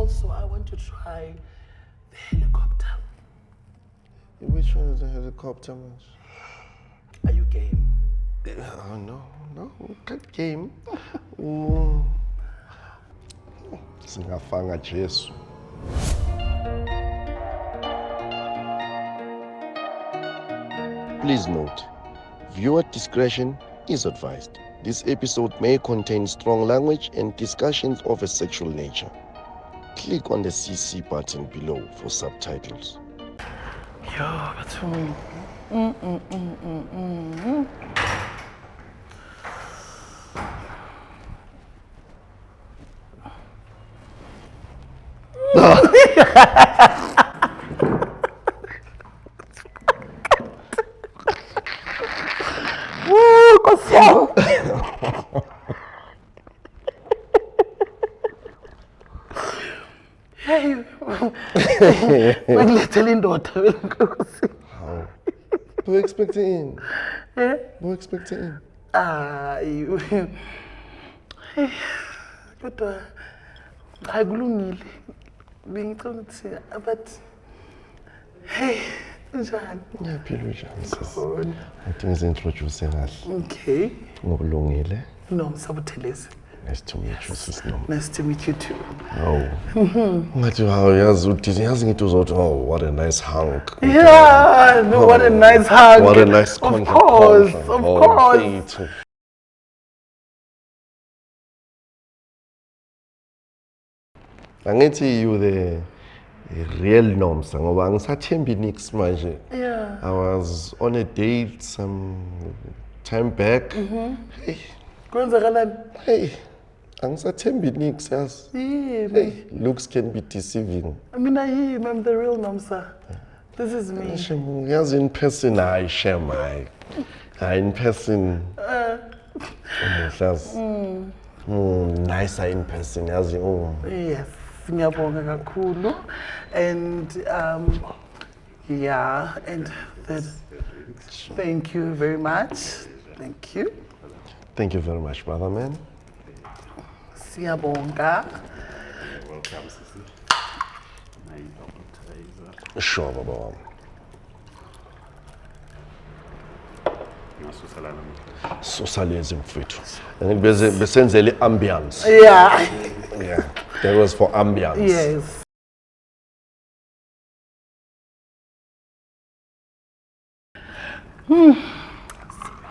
also I want to try the helicopter. Which one is the helicopter, man? Are you game? Oh, no, can't game. Singafanga Jesu. Please note, viewer discretion is advised. This episode may contain strong language and discussions of a sexual nature. Click on the CC button below for subtitles. Yo, that's for me. Woo, Kosiyam. Hey, ngilethele indoda Nkosi. How? We're expecting in. We're expecting in. You. Hey, kodwa akulungile. Bengicela ukuthi but hey, njani? Ngiyaphila njani sisi? Ngathi ngizintroduce kahle. Okay. Ngokulungile. Nomsa Buthelezi. Nice to meet you, sis Nomsa. Nice to meet you too. Oh. Ngathi hawu yazi ngithi uzothi oh what a nice hunk. Yeah, no, what a nice hug. What a nice Of course, of course. Mfethu. Angithi you the real Nomsa ngoba ngisathembi nix manje. Yeah. I was on a date some time back. Hey, Kwenzakalani? hey. Angisathembi nix yazi. Yini? Hey, looks can be deceiving. I mean, I'm the real Nomsa. This is me. Yazi in person I share my in person. Nicer in person yazi. Yes, ngiyabonga kakhulu. And yeah, and that, thank you very much. Thank you. Thank you very much, brother man. Siyabonga. Welcome, Sisi. Now you double taser. Sure, baba wami. Ngasusa lana. Sosalezi mfethu. Ngithi besenzele ambiance. Yeah. Yeah. That was for ambiance. Yes.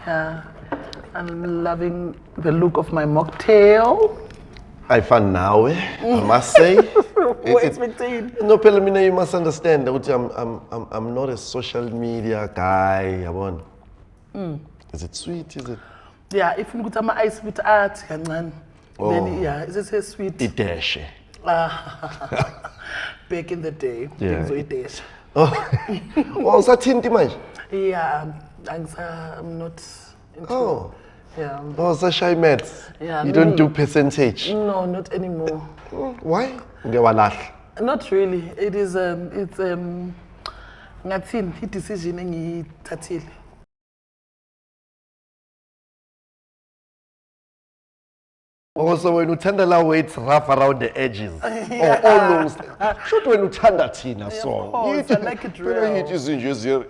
Yeah. I'm loving the look of my mocktail. I found now, I must say. What expecting? No, phela mina you must understand that I'm not a social media guy, yabona. Is it sweet? Is it Yeah, if you put my ice with art, then Oh. yeah, is it sweet? ideshe? Back in the day, Yeah. things were dash. Oh, usathinti manje? Yeah, I'm not into. Oh. Yeah. Oh, sashay maths. Yeah, You don't no. do percentage. No, not anymore. Why? Ngewalahla. Not really. It is it's ngathini i-decision engiyithathile. Oh, so when uthanda la weights rough around the edges. Oh, almost. Should when uthanda thina song. course, I like it real. Phela yithi zinje ziye.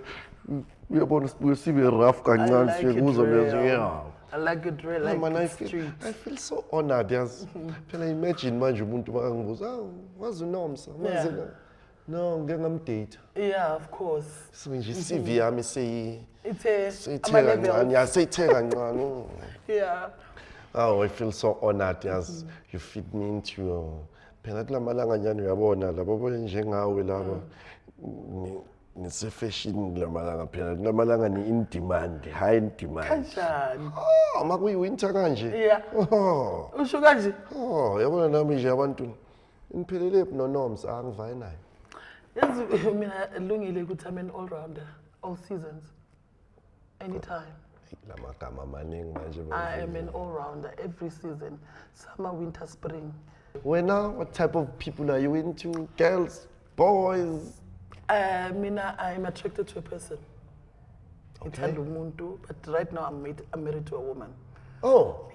Uyabona sibe rough kancane like siye it kuzo real. lezo yeah. I like it real, Yeah, like man, the I street. feel so honored yazi. Phela imagine manje umuntu makangibuza, wazi uNomsa, mazi Yeah. no ngeke ngamdate. Yeah, of course. So nje CV yami It's a seyithe kancane, yaseyithe kancane. Yeah. Oh, I feel so honored as you fit me into your. Phela kulamalanga njani uyabona labo njengawe laba nise fashion kulamalanga phela kulamalanga ni in demand, high in demand. Kanjani? Oh, makuyi winter kanje. Yeah. Oh. Usho kanje? Oh, yabona nami nje abantu ngiphelele noNomsa angivaye naye. Yazi mina lungile ukuthi I'm an all rounder, all seasons. Anytime. Lamagama amaningi manje. I am an all rounder every season. Summer, winter, spring. Wena, what type of people are you into? Girls, boys? Mina, I'm attracted to a person. Ngithanda umuntu, but right now I'm married to a woman. Oh.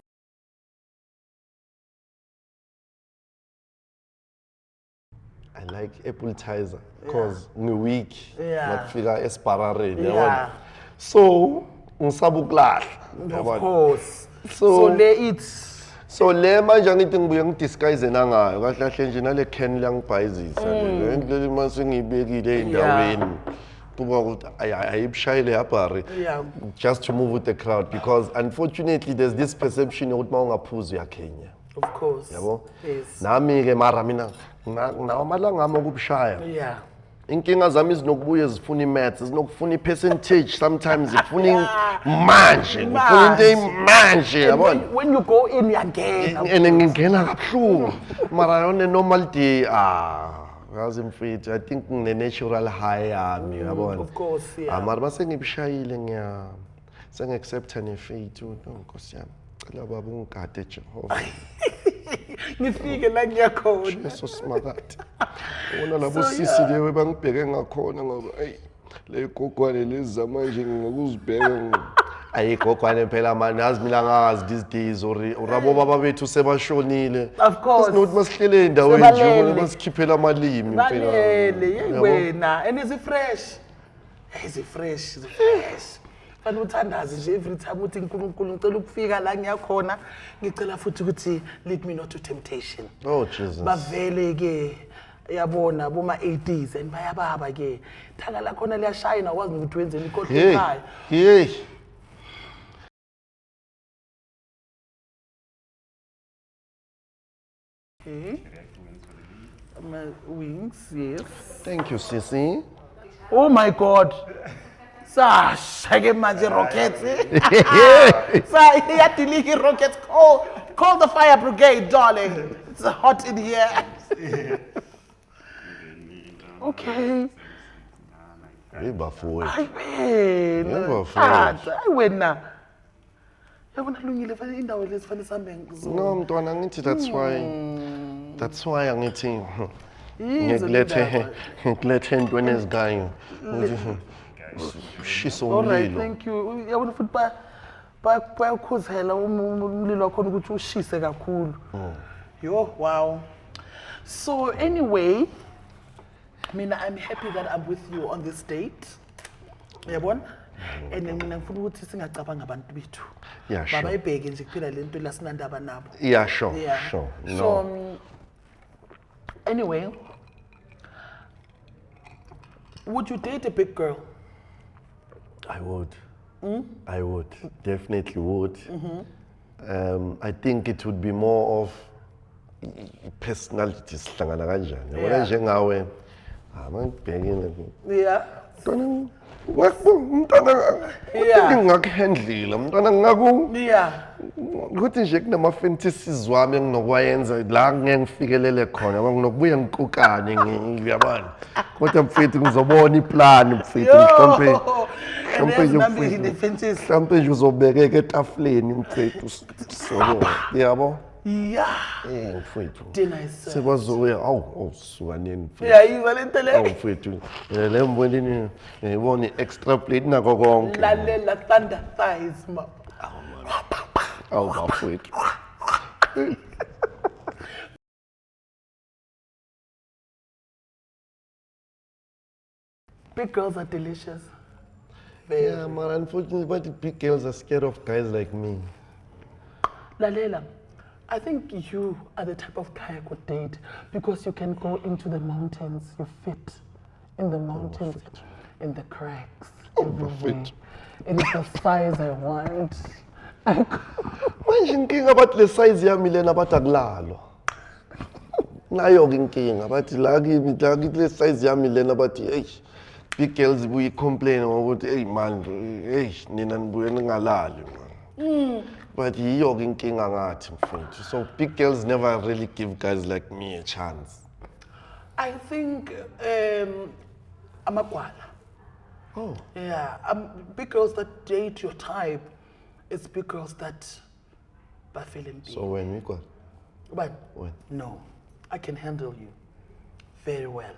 I like appetizer because weak. Yeah. Nakufika esiparareni, Yeah. yabona. So, ngisaba ukulahla. Of yabona. course. So- le it's So le manje angithi ngibuye ngidisguise nangayo kahle kahle nje nale can langibhayizisa le ndlela mase ngibekile endaweni kuba ukuthi ayibushayile yabhari Yeah. just to move with the crowd because unfortunately there's this perception ukuthi mawungaphuza uyakhenya of course. yabo Yes. nami ke mara mina nawo amalanga ami okubushaya Yeah. inkinga zami zinokubuye zifuna imaths zinokufuna ipercentage sometimes zifuna manje ngifuna into manje yabona When you go in again. and ngingena kabuhlungu mara yona normal day yazi mfethu I think ngine natural high yami yabona Of course, yeah. mara base ngibishayile sengiaccepta nefethu Nkosi yami cela baba ungigade Jehova Ngifike la ngiyakhona. eso simakade wona labo So, sisi ke bangibheke ngakhona ngoba hey le gogwane lezi zamanje ngokuzibheka ayigogwane phela manje azi mina ngazi these days or rabo baba bethu sebashonile Of course. sinokuthi masihlele endaweni nje Sebalele. ngoba masikhiphela amalimi Balele, Yabo? wena. And is it fresh? Is it fresh? Is it fresh? Fanele uthandaze nje every time uthi uNkulunkulu ngicela ukufika la ngiyakhona ngicela futhi ukuthi lead me not to temptation. Oh Jesus. Bavele ke yabona boma 80s and bayababa ke. Thanga la khona liyashayina wazi ukuthi wenzeni ikhohlo Hey, ekhaya. hey. My wings, yes. Thank you, Sisi. Oh my God. Sasha ke manje rockets. Sa iyadilika rockets. Call the fire brigade, darling. It's hot in here. Okay. Hey bafowethu. Ay wena. Yebo, Tata, ay wena. Yabona lungile fanele indawo lezi fanele sihambe ngizona. No mntwana ngithi that's why angithi Yizo ngikulethe entweni ezikayo. Shisa All right, umlilo. thank you. Yabona futhi bayakhuzela umlilo wakho ukuthi ushise kakhulu. Yo, wow. So anyway, I'm happy that I'm with you on this date. Yabona? And mina ngifuna ukuthi singacabanga abantu bethu. Yeah, sure. Baba ibheke nje kuphela lento lasinandaba nabo. Yeah, sure, Yeah. sure. No. So anyway, would you date a big girl? I would. I would. Definitely would. I think it would be more of personalities sihlangana kanjani. Yabona Yeah. njengawe mangibhekile Yeah. umntwana Yeah. ngingakhandlela umntwana ngaku Yeah. ukuthi nje kunama fantasies wami enginokuyenza la ngeke ngifikelele khona nginokubuya ngiqukane ngiyabona kodwa mfethu ngizobona iplan mfethu mhlawumbe mhlawumbe nje uzobekeka etafuleni mfethu so yabo Yeah. mfethu Dinner is served. sekwazoya suka nini mfethu Yeah, yiva lento le. mfethu le mbonini ngibona extra plate nako konke Lalela thunder thighs ma. bafethu Big girls are delicious. yeah man unfortunately but the big girls are scared of guys like me. Lalela, I think you are the type of guy I could date because you can go into the mountains. You fit in the mountains, in the cracks, everywhere. fit. And it's the size I want. Manje inkinga bathi le size yami lena bathi akulalwa. Nayo ke inkinga bathi la kimi le size yami lena bathi hey big girls buyi complain ngokuthi hey man hey nina nibuye ningalali man. But yiyo ke inkinga ngathi mfethu. So big girls never really give guys like me a chance. I think amagwala. Oh. Yeah, big girls that date your type, it's big girls that are feeling big. So when we got But when? no, I can handle you very well.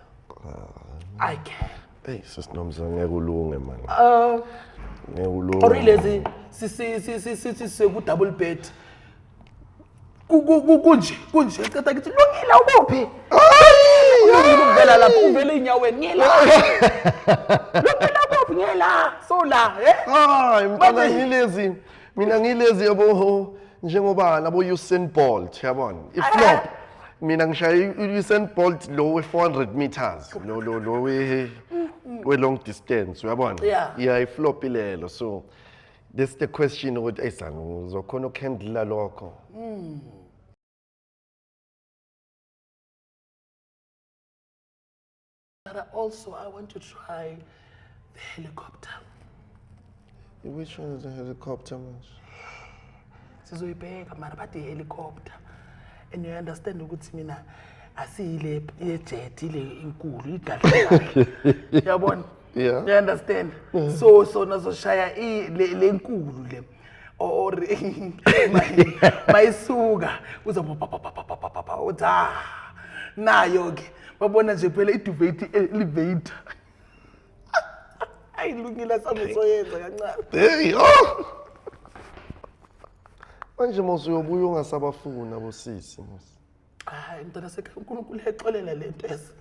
I can. Hey sisinomza ngeke ulunge man. Ngeke ulunge. Orilezi si ku double bed. Kunje eceda kithi lungile ubophi. uvela lapho uvela enyaweni ngiyela lapho ngiyela so la hayi mfana ngilezi mina ngilezi yabo njengoba labo Usain Bolt yabona iflop mina ngishaya Usain Bolt lo we400 meters lo we long distance uyabona Yeah. iflop ilelo so that's the question ukuthi ayisana uzokhona ukuhandle lokho. But also I want to try the helicopter. Which one is the helicopter man? Sizoyibheka mara bathi helicopter and you understand ukuthi mina asiyile jet ile inkulu igadle yabona Yeah. you understand so nazoshaya le nkulu le or mayisuka uzobapapapapapapa uthi nayo ke babona nje phela i-debate elevator ayilungile samusoyenza kancane Hey manje mosuyobuya ungasabafuna bosisi mos. hayi mntana sekhaya uNkulunkulu exolela lento ese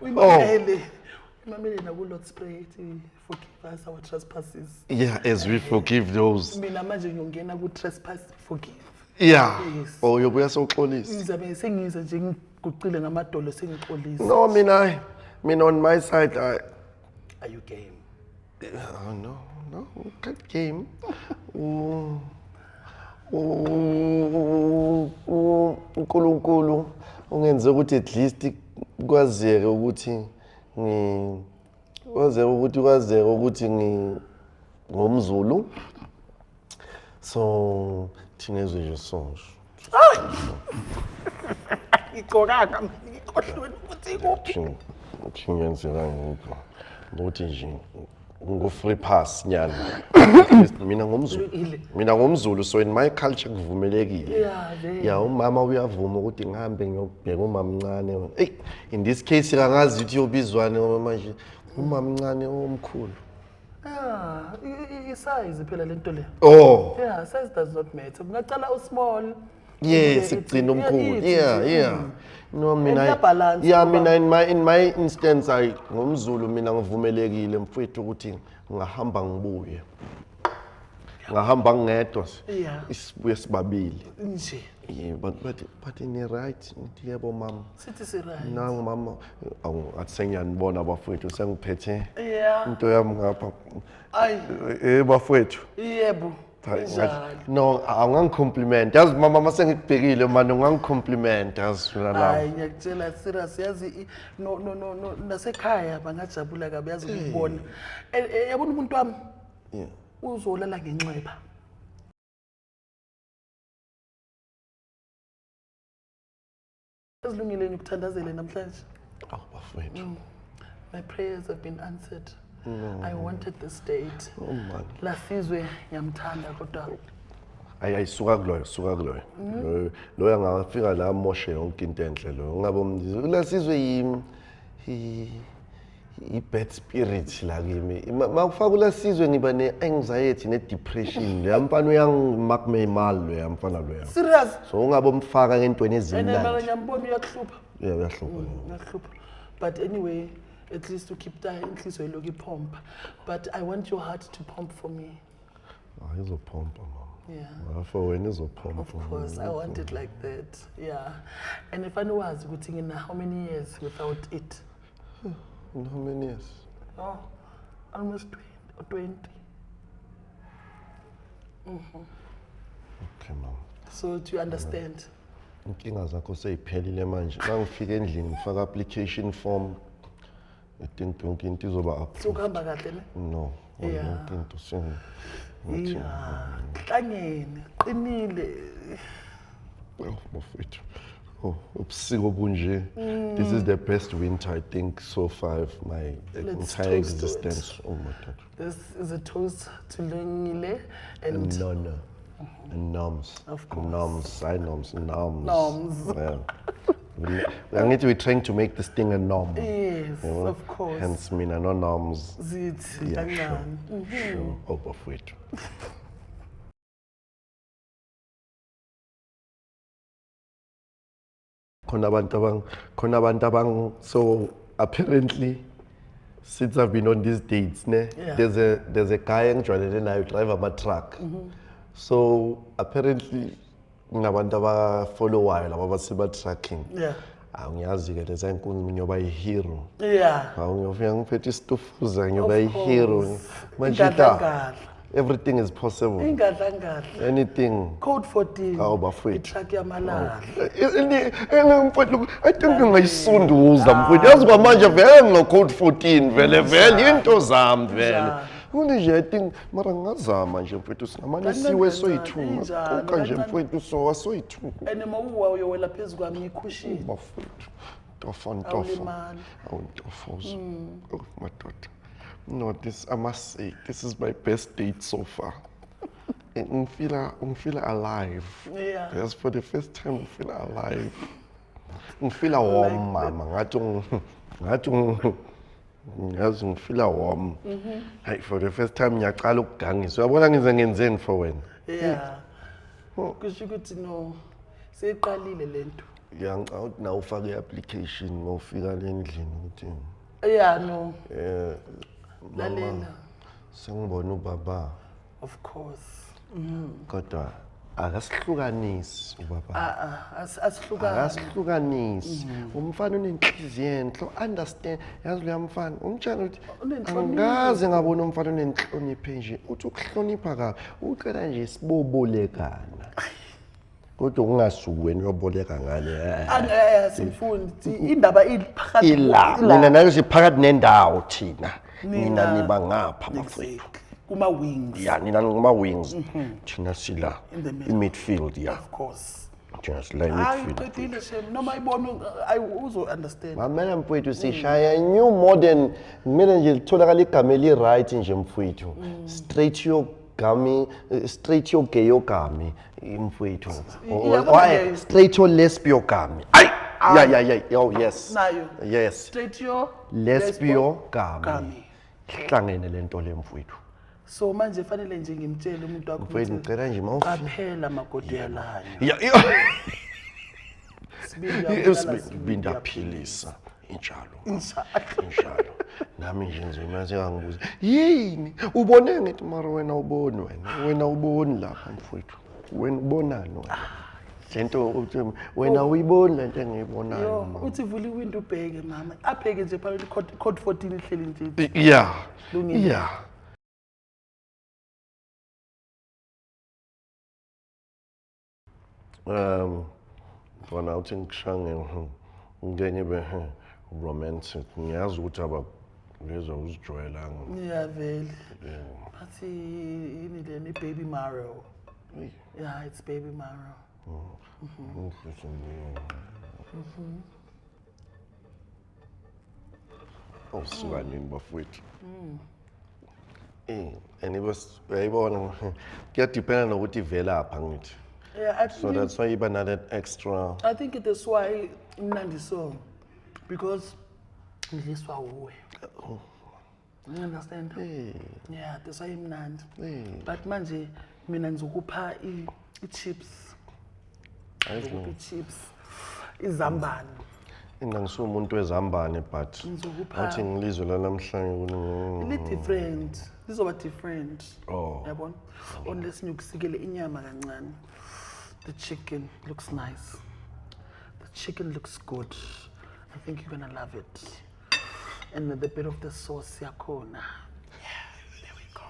uyimamele naku Lord's Prayer ithi forgive us our trespasses. Yeah, as we forgive those. Mina manje ngiyongena ku trespass forgive. Yeah. Yes. Oh yobuya soxolisa. Ngizabe sengiza nje ngiguqile ngamadolo sengixolisa. No mina on my side Are you game? no cut game. uNkulunkulu ungenze ukuthi at least kwazeke ukuthi kwazeke ngomZulu so thingezwe nje sonke Igqokanga ngikhohlweni ukuthi kuphi. thingenzeka ngikho ukuthi nje ngo-free pass nyana mina ngomZulu so in my culture kuvumelekile ya umama uyavuma ukuthi ngihambe ngiyobheka umamncane in this case kangazi ukuthi yobizwane manje umamncane omkhulu Isize phela lento le. oh Yeah, size does not matter. Ngacala small. yes igcina omkhulu yeah no mina balance, mina in my instance ngomZulu mina ngivumelekile mfowethu ukuthi ngahamba ngibuye ngahamba ngedwa isibuye sibabili Nje. yeah but in right yebo mama Sithi si right. nangu mama athi sengiyanibona abafowethu sengiphethe Yeah. into yami ngapha Ay, bafowethu yebo. Njalo. no awungangicompliment yazi mama mase ngikubhekile manje ungangicompliment yazi mina la Hayi ngiyakutshela serious yazi no nasekhaya bangajabula kabi yazi ukubona. Yabona umuntu wami yeah uzolala ngenxeba. Ezilungile ukuthandazela namhlanje. bafowethu My prayers have been answered. I wanted this date. oh man Lasizwe ngiyamthanda kodwa ayisuka kuloyo loyo angafika la moshe yonke into enhle lo ngabe lasizwe i-bad spirit la kimi makufaka ulasizwe ngiba ne-anxiety ne-depression le mfana uyangimakme imali lo yamfana lo serious. so ungabe umfaka ngentweni Ene ezimnandi mara ngiyambona uyakuhlupha. yeah uyahlupha Uyakuhlupha. But anyway, at least to keep that inhliziyo iloku ipompa. But I want your heart to pump for me. izopompa mama Yeah. for wena izopompa Of course, I want it like that. Yeah. And if I know was ukuthi ngina how many years without it? how many years Oh, almost 20. okay mama So do you understand? inkinga zakho seyiphelile manje mangifika endlini ngifaka application form I think yonke into izoba up Sokuhamba kahle ne? no Yeah. yonke into Yeah. Kangene, qinile. bafowethu ubusika obunje this is the best winter I think so far of my Let's entire toast to it. existence oh my god This is a toast to Lungile and no and noms Of course. noms Noms. yeah angithi we're trying to make this thing a norm yes, you know? of course. Hence mina no norms Zithi yeah kancane. sure oh bafowethu khona abantu so apparently since I've been on these dates ne Yeah. there's a guy engijwayelene naye drive ama-truck so apparently kunabantu abafollowayo laba baseba-trucking Yeah. angiyazi-ke leza inkulu ngiyoba yi-hero Yeah. ngiyofika ngiphethe isitofuza ngiyoba Of yi-hero course. manje Ingadla-ngadla. everything is possible Ingadla-ngadla. anything Code 14. Hawu bafowethu. Itruck yamalala. mfowethu I think ngingayisunduza mfowethu yazi kwamanje vele ngino-code 14 vele into zami vele Injani? kunje nje I think mara ngingazama nje mfowethu singamane Kancane siwe kancane, soyi-2 injani, maquka nje kancane. mfowethu sowa soyi-2 And mawuwa uyowela phezu kwami ngikhushile. bafowethu ntofa Awulimali. awuntofoza oh madoda no this I must say this is my best date so far ngifila alive Yeah. yes for the first time ngifila alive ngifila warm mama ngathi ngifila warm hayi for the first time ngiyaqala ukugangiswa uyabona ngize ngenzeni for wena Yeah. Kusho ukuthi no seyiqalile lento. ngiyangicabanga ukuthi nawe ufake i-application mawufika le ndlini ukuthi Yeah, no. mama sengibona ubaba Of course. kodwa akasihlukanisi ubaba Asihlukani. akasihlukanisi umfana unenhliziyo enhle understand yazi loya mfana umtshela ukuthi Unenhlonipho. angikaze ngabona umfana unenhlonipho nje uthi ukuhlonipha kabi ucela nje sibobolekana kodwa ungasuki wena uyoboleka ngale Simfundi indaba iphakathi ila mina nayo siphakathi nendawo thina nina niba ngapha bafowethu kuma wings. ya nina nguma-wings thina sila In the middle. i-midfield ya Of course. thina sila Hayi i-midfield qedile shem noma ibona uzo understand. mamela mfowethu sishaya new modern kumele nje litholakala igama eli-right nje mfowethu straight yogami mfowethu Iyabona ke- straight yo lesbiogami ayi oh yes Nayo. yes Straight your lesbiogami Gami. hlangene le nto le mfowethu So manje fanele nje ngimtshele umuntu wakho mfowethu ngicela nje mawufika qaphela magodi yalanya. sibindi aphilisa injalo injalo nami nje nzima sengangibuza yini ubone ngithi mara wena uboni wena uboni lapha mfowethu wena ubonani wena lento uthi wena uyiboni lento engiyibonayo Yo, mama uthi vula iwindow ubheke mama. Abheke nje phakathi code 14 ihleli nje. yeah Lungile. yeah bona uthi ngishange ngeke be romantic ngiyazi ukuthi abangezwa uzijwayelanga Yeah vele. Bathi ini le baby Mario. Yeah, it's baby Mario. awusuka nini bafowethu and uyayibona kuyadependa nokuthi ivelapha ngithi Yeah, so that's why iba na that extra I think that's why imnandi so because ngidliswa uwe. You understand? Yeah, that's why imnandi. But manje mina ngizokupha i-chips. Ngizokupha i-chips. Izambane. mina ngisumuntu wezambane but Ngizokupha. athi ngilizwe lanamhlanje Li different. Lizoba different. Oh. Yabona? Unless ngiyokusikele inyama kancane. The chicken looks nice. The chicken looks good. I think you're gonna love it. And the bit of the sauce yakhona. Yeah, there we go.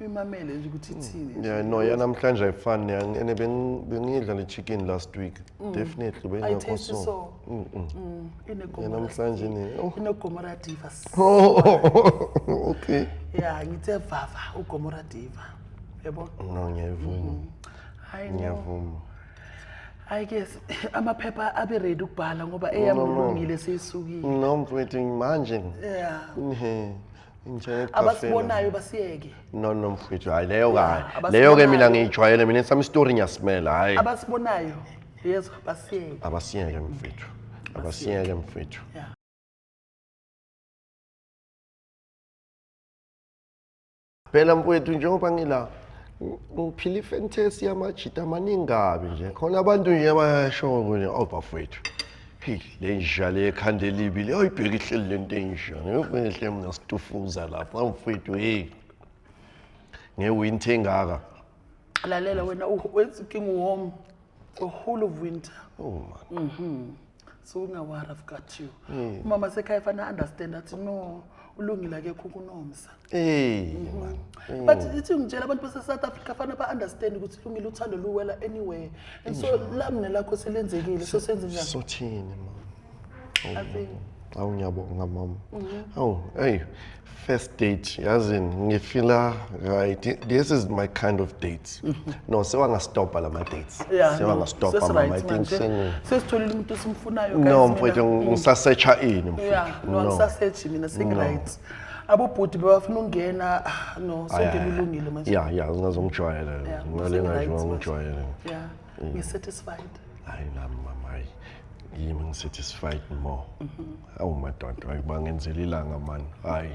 Imamele nje ukuthi ithini. yeah no yanamhlanje ayifani ene bengidla le chicken last week definitely I bengekho taste so so. yanamhlanje ni Inegomora diva. okay Yeah, ngithe vava ugomora diva. Yabo? no ngiyavuma I know. ngiyavuma I guess amaphepha abe ready ukubhala ngoba eyamlungile seyisukile. no mfowethu manje Yeah. ngithe Abasibonayo basiyeke. no mfowethu hayi leyo Yeah, kayi leyo ke mina abasibonayo. ngiyijwayele mina sami story ngiyasimela hayi Abasibonayo. Yes, basiyeke. abasiyeke mfowethu abasiyeke mfowethu Yeah. phela mfowethu njengoba ngila Uphila ifantasi yamajita amaningi kabi nje. Khona abantu nje bayasho kunye bafowethu. Hey, le njalo ekhanda elibili. Ayibheka ihleli lento enjani. Ubehle mina situfuza lapha. Mfowethu hey. Ngewinter engaka. lalela wena wenza inkinga uwom the whole of winter. Oh man. So ungawari, I've got you. Umama sekhaya fana understand that no ulungile akekho kunomsa. Hey man. But ithi ngitshela abantu base South Africa fana ba understand ukuthi ulungile uthando luwela anywhere. And so lamne lakho selenzekile so senze njani? So thini man. I think Ngiyabonga mama. Oh, hey. First date, yazini ngifila right. This is my kind of date. No, sewanga stop ala ma dates. Sewanga stop mama. I think sesitholile umuntu simfunayo guys. No, mfowethu ngisasearcha ini mfowethu. Yeah, no ngisasearch mina sing right. Abobhuti bafuna ungena no sonke lulungile manje. Yeah, ngazongijwayela. Ngale ngajwa ngijwayela. Yeah. You satisfied? Hayi nami mama. Yimi ngisatisfied more. Awu madoda ayibangenzela ilanga man. Hayi.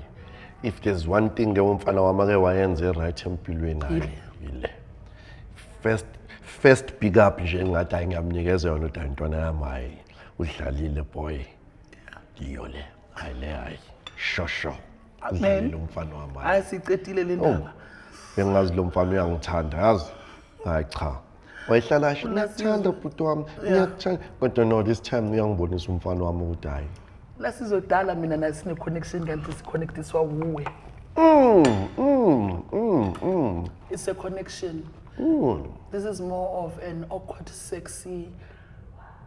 If there's one thing umfana wami ake wayenze right empilweni hayi ile. First big up nje ngathi ngiyamnikeza yona uDantwana yami hayi udlalile boy. Iyo le. Hayi le hayi. Shosho. Udlalile umfana wami. Hayi sicedile le ndaba. Bengazi lo mfana uyangithanda yazi. Hayi cha. Wayihlala shi ngithanda bhuti wami. Ngiyakuthanda kodwa no this time uyangibonisa umfana wami ukuthi hayi. La sizodala mina na sine connection kanti siconnectiswa wuwe. It's a connection. This is more of an awkward sexy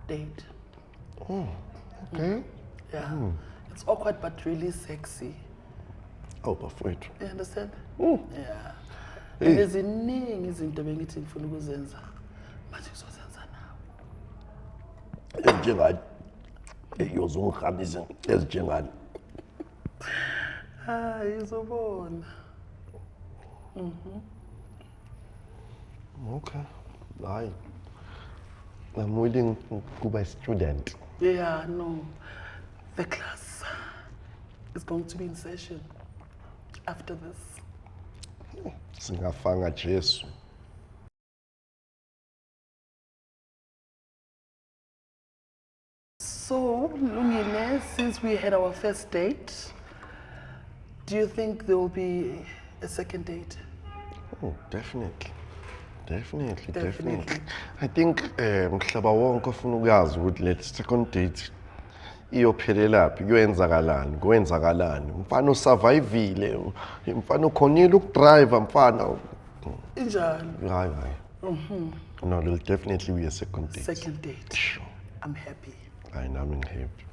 date. Okay. Yeah. It's awkward but really sexy. Oh bafowethu. You understand? Yeah. There's iningi izinto bengithi ngifuna ukuzenza. Manje ngizozenza nawe. Njengani? Yozongikhamisa ezinjengani? Hayi izobona. Okay. Hayi. I'm willing to be a student. Yeah, no. The class is going to be in session after this. Singafanga Jesu. So, Lungile, since we had our first date, do you think there will be a second date? Oh, definitely. I think mhlaba wonke ofuna ukuyazi ukuthi le second date iyophelelaphi kwenzakalani mfana usurvivile mfana ukhonile ukudrive mfana Injani? hayi no there'll definitely be a second date. Second date. Sure. I'm happy. Hayi nami ngihappy.